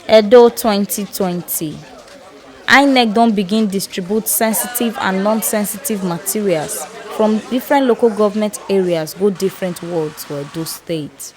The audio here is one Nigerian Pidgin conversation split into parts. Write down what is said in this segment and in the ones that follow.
EDO 2020. INEC don begin distribute sensitive and non-sensitive materials from different local government areas go different wards for Edo State.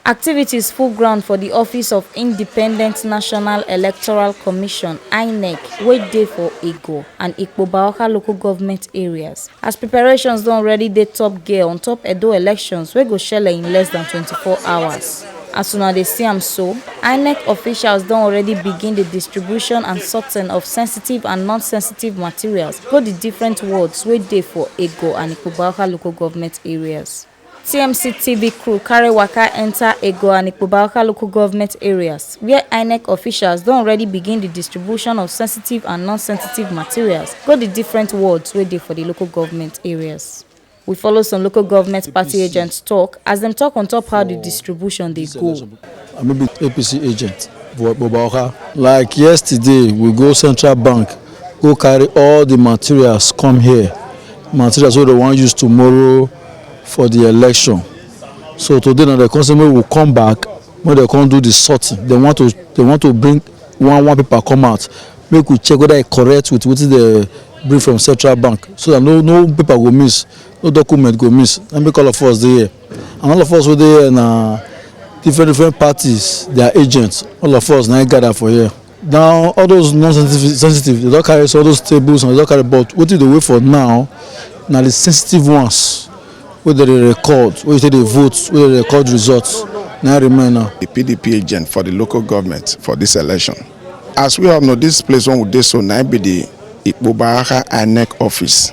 Activities full ground for the Office of Independent National Electoral Commission (INEC) wey dey for Ego and Ikpobaoka local government areas, as preparations don already dey top gear on top Edo elections wey go shele in less than 24 hours. As una dey see am so, INEC officials don already begin the distribution and sorting of sensitive and non-sensitive materials go the different wards wey dey for Ego and Ikpobaoka local government areas. TMC TV crew carry waka enter Ego and Ikpobaoka local government areas, where INEC officials don already begin the distribution of sensitive and non-sensitive materials go the different wards wey dey for the local government areas. We follow some local government party agents talk as them talk on top how the distribution they go. I'm a APC agent for Ikpobaoka. Like yesterday, we go Central Bank, go carry all the materials come here. Materials wey they want use tomorrow for the election. So today now the consumer will come back when they come do the sorting. They want to bring one paper come out. Make we check whether it correct with what they bring from Central Bank. So that no paper go miss, no document go miss. And make all of us there. And all of us were there na different parties, their agents. All of us now gather for here. Now all those non-sensitive, they don't carry all those tables and they don't carry, but what they wait for now the sensitive ones. Where they record, where they vote, where they record results. Now remain now. The PDP agent for the local government for this election. As we all know, this place one would do so now be the Ikpobaoka INEC office.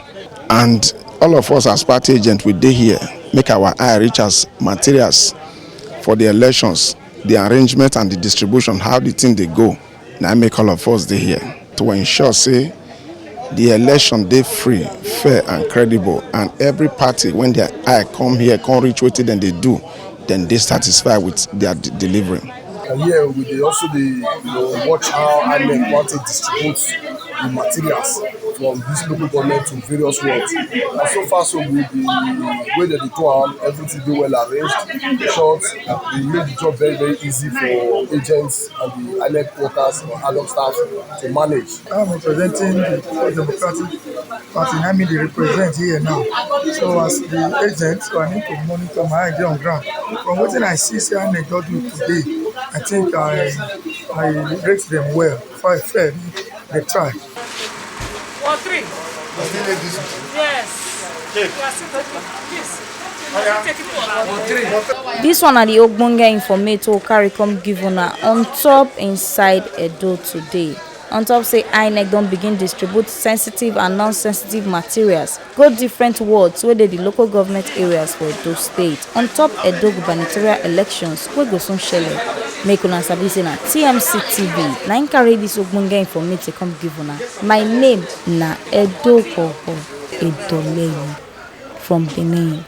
And all of us as party agent we dey here, make our eye reach as materials for the elections, the arrangement and the distribution, how the thing they go. Now make all of us dey here to ensure say the election dey free, fair and credible, and every party when their eye come here, come reach what then they do, then they satisfy with their delivery. Here we dey also watch how INEC want to distribute the materials from this local government to various wards. And so far so good, the way that they go on, everything dey well arranged. In short, they make the job very easy for agents and the INEC workers or ad hoc staff to manage. I'm representing the Democratic Party. I mean, they represent here now. So as the agent, so I need to monitor my idea on ground. From what I see, say INEC don't do today. I think I rate them well. Fair, they try. 3. Yes. This one are the ogbonge informator wey carry come give una on top inside Edo today. On top say INEC don begin distribute sensitive and non-sensitive materials go different wards wey dey the local government areas for Edo State on top Edo gubernatorial elections wey go soon shele. Make una sabi say na TMC TV na im carry this ogbonge informate come give una. My name na Edo Edolei from Benin.